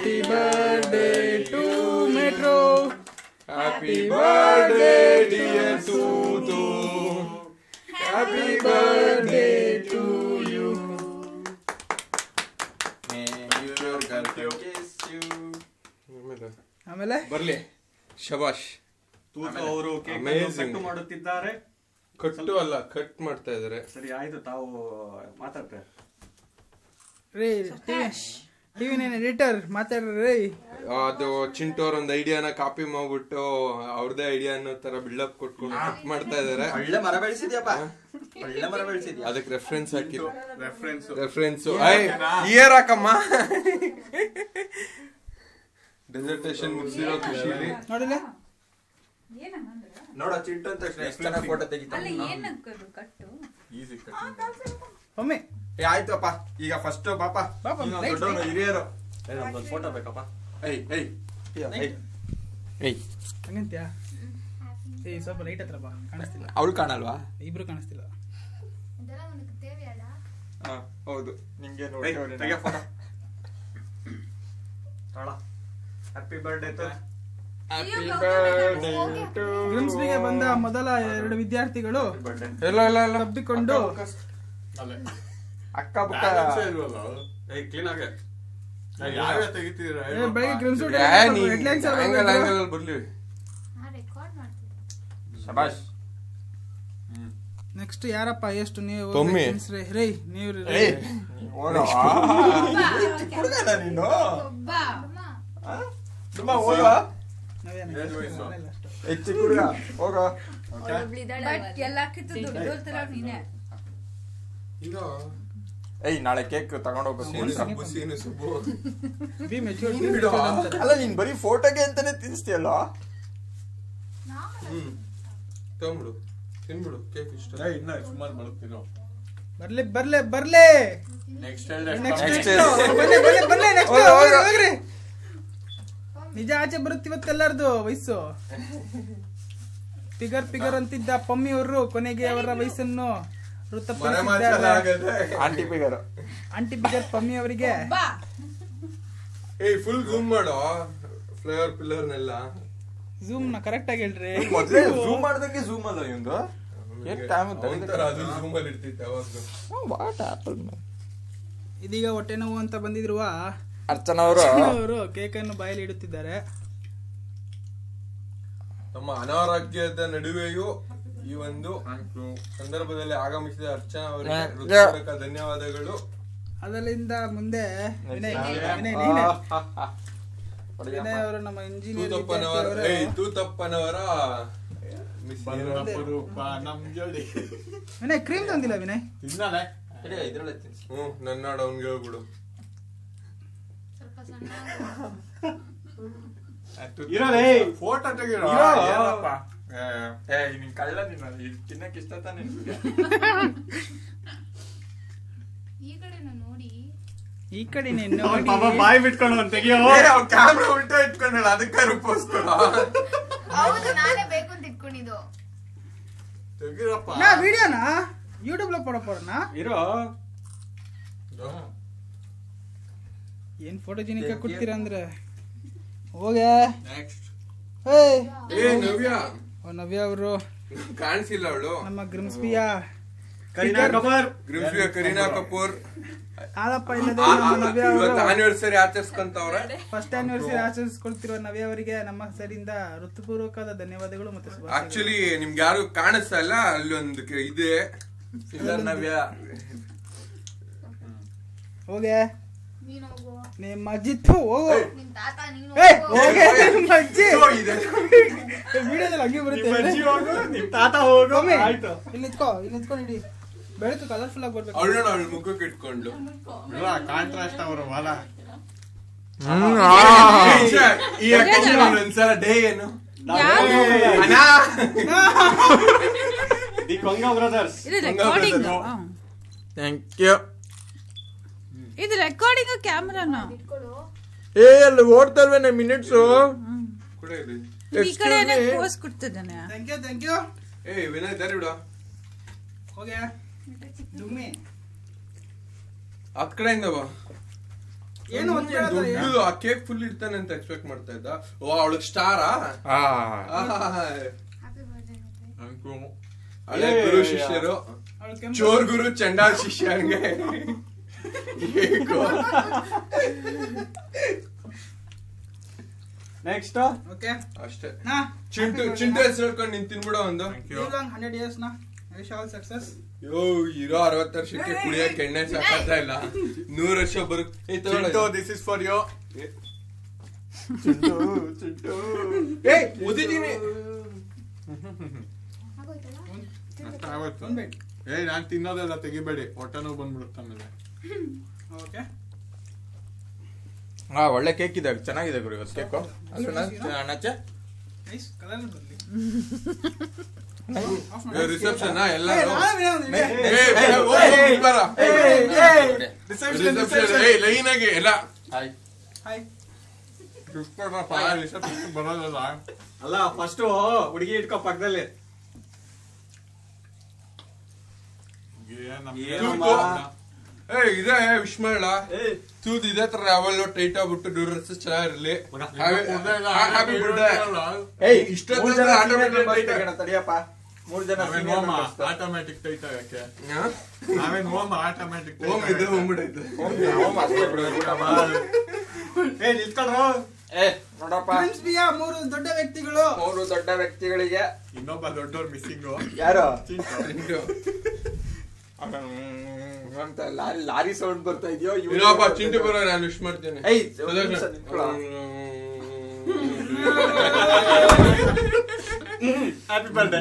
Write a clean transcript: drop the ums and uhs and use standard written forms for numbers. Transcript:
Happy birthday to Metro. Happy birthday dear Tutu. Happy birthday to you. May your girlfriend kiss you. ಆಮೇಲೆ ಬರ್ಲಿ ಶಬಾಷ್. ತೂತು ಅವರು cake cut ಮಾಡುತ್ತಿದ್ದಾರೆ. ಕಟ್ಟು ಅಲ್ಲ, ಕಟ್ ಮಾಡ್ತಾ ಇದಾರೆ. ಸರಿ ಆಯ್ತು, ತಾವು ಮಾತಾಡ್ತಾರೆ. ಟಿವಿ ಎಡಿಟರ್ ಮಾತಾಡ್ರಿ. ಅದು ಚಿಂಟು ಅವ್ರ ಒಂದು ಐಡಿಯಾನ ಕಾಪಿ ಮಾಡ್ಬಿಟ್ಟು ಅವ್ರದೇ ಐಡಿಯಾ ಅನ್ನೋ ತರ ಬಿಲ್ಡಪ್ ಕೊಟ್ಕೊಂಡು ಕಟ್ ಮಾಡ್ತಾ ಇದಾರೆ. ಒಳ್ಳೆ ಮರ ಬೆಳೆಸಿದ್ಯಪ್ಪ, ಒಳ್ಳೆ ಮರ ಬೆಳೆಸಿದ್ಯಾ. ಅದಕ್ಕೆ ರೆಫರೆನ್ಸ್ ಹಾಕಿದ್ರು. ರೆಫರೆನ್ಸ್ ಇಯರ್ ಹಾಕಮ್ಮ. ಡೆಸರ್ಟೇಷನ್ ಮುಗಿಸಿರೋ ಖುಷಿಲಿ ನೋಡಿಲ್ಲ ನೋಡ ಚಿಂಟು ಅಂತ ತಕ್ಷಣ ಎಷ್ಟು ಚೆನ್ನಾಗಿ ಫೋಟೋ ತೆಗಿತಾನೆ. ಈಸಿ ಒಮ್ಮೆ ಆಯ್ತಪ್ಪ, ಈಗ ಫಸ್ಟ್ ಪಾಪ ದೊಡ್ಡವನು ಹಿರಿಯರು ನಮ್ದೊಂದು ಫೋಟೋ ಬೇಕಪ್ಪ. ಹಂಗಂತ್ಯಾ? ಸ್ವಲ್ಪ ಲೈಟ್ ಹತ್ರ ಬಾ, ಕಾಣಿಸ್ತಿಲ್ಲ. ಅವಳು ಕಾಣಲ್ವಾ? ಇಬ್ರು ಕಾಣಿಸ್ತಿಲ್ಲ. ಹೌದು, ನಿಂಗೆ ತೆಗೆ ಫೋಟೋ. ಹ್ಯಾಪಿ ಬರ್ಡೇ ಗ್ರಿಮ್ಸ್ಬಿಗೆ ಬಂದ ಮೊದಲ 2 ವಿದ್ಯಾರ್ಥಿಗಳು ತಬ್ಬಿಕೊಂಡು ಅಕ್ಕ ಬುಕ್ಕ ಕ್ಲೀನ್ ಆಗಿ ಬೆಳಗ್ಗೆ ಗ್ರಿಮ್ಸ್ ಹೆಡ್ಲೈನ್ಸ್ ಬರ್ಲಿ. ಶಬಾಷ್. ನೆಕ್ಸ್ಟ್ ಯಾರಪ್ಪ? ಎಷ್ಟು ನೀವು ತೊಮ್ಮಿ. ರೇ ನೀವು ನೀನು ಹೆಚ್ಚು ಕುಡುಗ ಹೋಗ. ನಾಳೆ ಕೇಕ್ ತಗೊಂಡೋಗ್ಬೇಕು. ಅಲ್ಲ, ನೀನ್ ಬರೀ ಫೋಟೋಗೆ ಅಂತಾನೆ ತಿನ್ಸ್ತೀಯಲ್ಲ. ತಗೊಂಬಿಡು, ತಿನ್ಬಿಡು, ಕೇಕ್ ಇಷ್ಟ. ಇನ್ನ ಸುಮಾರು ಬರುತ್ತೀರೋ. ಬರ್ಲಿ ಬರ್ಲಿ ಬರ್ಲಿ. ನಿಜ ಆಚೆ ಬರುತ್ತಿವತ್ತೆಲ್ಲಾರ್ದು ವಯಸ್ಸು. ಪಿಗರ್ ಅಂತಿದ್ದ ಪಮ್ಮಿ ಅವರು ಕೊನೆಗೆ ಅವರ ವಯಸ್ಸನ್ನು ಆಂಟಿ ಪಿಗರ್ ಪಮ್ಮಿ ಅವರಿಗೆ ಫುಲ್ ಝೂಮ್ ಮಾಡೋ ಫ್ಲೇವರ್ ಪಿಲ್ಲರ್ನೆಲ್ಲ. ಝೂಮ್ ನ ಕರೆಕ್ಟ್ ಆಗಿ ಹೇಳ್ರಿ. ಮೊದಲೇ ಝೂಮ್ ಮಾಡ್ದಂಗೆ ಝೂಮ್ ಅಲ್ಲ ಇವಂದು. ಇದೀಗ ಹೊಟ್ಟೆ ನೋವು ಅಂತ ಬಂದಿರುವ ಅರ್ಚನಾ ಅವರು ಕೇಕ್ ಅನ್ನು ಬಾಯಲ್ಲಿ ಇಡುತ್ತಿದ್ದಾರೆ. ತಮ್ಮ ಅನಾರೋಗ್ಯದ ನಡುವೆಯೂ ಈ ಒಂದು ಸಂದರ್ಭದಲ್ಲಿ ಆಗಮಿಸಿದ ಅರ್ಚನಾ ಅವರಿಗೆ ಧನ್ಯವಾದಗಳು. ಅದರಿಂದ ಮುಂದೆ ವಿನಯ್ ಅವರು ನಮ್ಮ ಇಂಜಿನಿಯರ್ ತೂತಪ್ಪನವರ ವಿನಯ್ ಕ್ರೀಮ್ ತಂದಿಲ್ಲ. ವಿನಯ್ ನನ್ನಾಡ ಅವನ್ಗೆ ಹೇಳ್ಬಿಡು. ಫೋಟೋ ತೆಗಿರೋ. ನಿನ್ ಕಳ್ಳ, ನೀನು ತಿನ್ನಕ್ ಇಷ್ಟ ತಾನೆ. ಈ ಕಡೆ ನೋಡಿ ಬಾಯಿ ಬಿಟ್ಕೊಂಡು ತೆಗಿಯೋ. ಕ್ಯಾಮ್ರಾ ಉಲ್ಟಾ ಇಟ್ಕೊಂಡಲ್ಲ, ಅದಕ್ಕೆ ರೂಪಿಸ್ಕೊಳ. ತೆಗಿರಪ್ಪ. ನಾ ವಿಡಿಯೋನಾ ಯೂಟ್ಯೂಬ್ ಲೋ ಪಡೋಣ ಇರೋ. ಏನ್ ಫೋಟೋಜೆನಿಕ್ ಕೊಡ್ತೀರಾ ಅಂದ್ರೆ ಹೋಗೆ. ನವ್ಯ ಅವರು ಕಾಣಿಸಿಲ್ಲ. ಅವಳು ನಮ್ಮ ಗ್ರಿಮ್ಸ್ಬಿಯಾ ಕರೀನಾ ಕಪೂರ್ ಆದಪ್ಪ ಇಲ್ಲದೆ ನವ್ಯ ಆನಿವರ್ಸರಿ ಆಚರಿಸ್ಕೊಂತವ್ರೆ. ಫಸ್ಟ್ ಆನಿವರ್ಸರಿ ಆಚರಿಸ್ಕೊಳ್ತಿರುವ ನವ್ಯ ಅವರಿಗೆ ನಮ್ಮ ಸೈಡಿಂದ ಹೃತ್ಪೂರ್ವಕವಾದ ಧನ್ಯವಾದಗಳು. ಮತ್ತೆ ಆಕ್ಚುಲಿ ನಿಮ್ಗೆ ಯಾರು ಕಾಣಿಸ್ತಾ ಇಲ್ಲ, ಅಲ್ಲಿ ಒಂದು ಇದೆ ನವ್ಯ. ಹೋಗೆ ನಿಮ್ಮ ಅಜ್ಜಿತ್ತು ಹೋಗು. ವಿಡಿಯೋದಲ್ಲಿ ಹಂಗೆ ಬರುತ್ತೆ. ನಿಮ್ ತಾತ ಹೋಗು. ಆಯ್ತು, ಇಲ್ಲಿ ನಿಂತ್ಕೊಂಡು ಬೆಳಕು ಕಲರ್ಫುಲ್ ಆಗಿ ಬರ್ಬೇಕು. ಅವಳು ಮುಖಕ್ಕೆ ಇಟ್ಕೊಂಡು ಕಾಂಟ್ರಾಸ್ಟ್ ಅವರು ವಾಲ. ಒಂದ್ಸಲ ಡೇ ಏನು ದಿ ಕೊಂಗ ಬ್ರದರ್ಸ್. Thank you. ಇದು ರೆಕಾರ್ಡಿಂಗ್ ಕ್ಯಾಮೆರಾನ ಅಲ್ಲಿ ಓಡ್ತಲ್ವೇನೆ ಮಿನಿಟ್ಸ್. ಈ ಕಡೆ ಪೋಸ್ ಕೊಡ್ತಿದ್ದಾನೆ. Thank you. ವಿನಯ್ ದಾರಿ ಬಿಡ. ಹೋಗ್ಯಾ ದುಮ್ಮಿ ಹತ್ ಕಡೆಯಿಂದ ಬಾ. ಏನು ದೊಡ್ಡದು ಆ ಕೇಕ್ ಫುಲ್ ಇರ್ತಾನೆ ಅಂತ ಎಕ್ಸ್ಪೆಕ್ಟ್ ಮಾಡ್ತಾ ಇದ್ದ. ಓ ಅವಳಿಗೆ ಸ್ಟಾರಾ? ಹಳೆ ಗುರು ಶಿಷ್ಯರು, ಚೋರ್ ಗುರು ಚಂಡಾಲ್ ಶಿಷ್ಯ ಹಂಗೆ. ನೆಕ್ಸ್ಟ್ ಓಕೆ ಅಷ್ಟೇ. ನಾ ಚಿಂಟು ಹೆಸರು ಹೇಳ್ಕೊಂಡು ನಿನ್ ತಿನ್ಬಿಡ ಒಂದು. 100 years ನಾ ವಿಶ್ ಆಲ್ ಸಕ್ಸಸ್. ಯೋ ಇರೋ 60 ವರ್ಷಕ್ಕೆ ಕುಡಿಯಕ್ಕೆ ಎಣ್ಣೆ ಸಾಕಾಗ್ತಾ ಇಲ್ಲ. 100 ವರ್ಷ Chintu this is for you. Chintu ಓದಿದ್ದೀನಿ. ನಾನ್ ತಿನ್ನೋದೆಲ್ಲ ತೆಗಿಬೇಡಿ, ಹೊಟ್ಟೆ ನೋವು ಬಂದ್ಬಿಡುತ್ತೆ ಆಮೇಲೆ. ಓಕೆ ಒಳ್ಳೆ ಕೇಕ್ ಇದೆ, ಚೆನ್ನಾಗಿದೆ ಗುರು ಇವತ್ತು ಕೇಕು. ಅಣ್ಣಚ್ಚೆ ನೈಸ್ ಕಲರ್ ಬರಲಿ. ರಿಸೆಪ್ಷನ್ ಎಲ್ಲ ಲೈನ್ ಆಗಿ ಎಲ್ಲ ಹಾಯ್ ಬರೋದಲ್ಲ. ಅಲ್ಲ ಫಸ್ಟ್ ಹುಡುಗಿ ಇಟ್ಕೋ ಪಕ್ಕದಲ್ಲಿ. ಇದೇ ವಿಶ್ ಮಾಡಲ್ಲ ತೂದ್ ಇದೇ ತರ ಯಾವಲ್ಲೋ ಟೈಟ್ ಆಗ್ಬಿಟ್ಟು ಡ್ರೆಸ್ ಚೆನ್ನಾಗಿರ್ಲಿ. Happy birthday. ಇಷ್ಟೊಂದು ತಡಿಯಪ್ಪ, 3 ಜನ ಆಟೋಮ್ಯಾಟಿಕ್ ಟೈಟ್ ಆಗಕ್ಕೆ ನಾವೇನ್ ಹೋಮ್ ಆಟೋಮ್ಯಾಟಿಕ್ ಹೋಮ್ ಇದೆ ಹೋಗ್ಬಿಡೈತೆ. ನಿಲ್ಕೊಳ್ರು. ನೋಡಪ್ಪ, 3 ದೊಡ್ಡ ವ್ಯಕ್ತಿಗಳು. 3 ದೊಡ್ಡ ವ್ಯಕ್ತಿಗಳಿಗೆ ಇನ್ನೊಬ್ಬ ದೊಡ್ಡವ್ರ ಮಿಸ್ಸಿಂಗು. ಯಾರು ಚಿಂಟು. ಅಂತ ಲಾರಿ ಸೌಂಡ್ ಬರ್ತಾ ಇದೆಯೋ? ಇಲ್ಲಪ್ಪ ಚಿಂಟು ಬರೋ, ನಾನು ವಿಶ್ ಮಾಡ್ತೇನೆ. Happy birthday.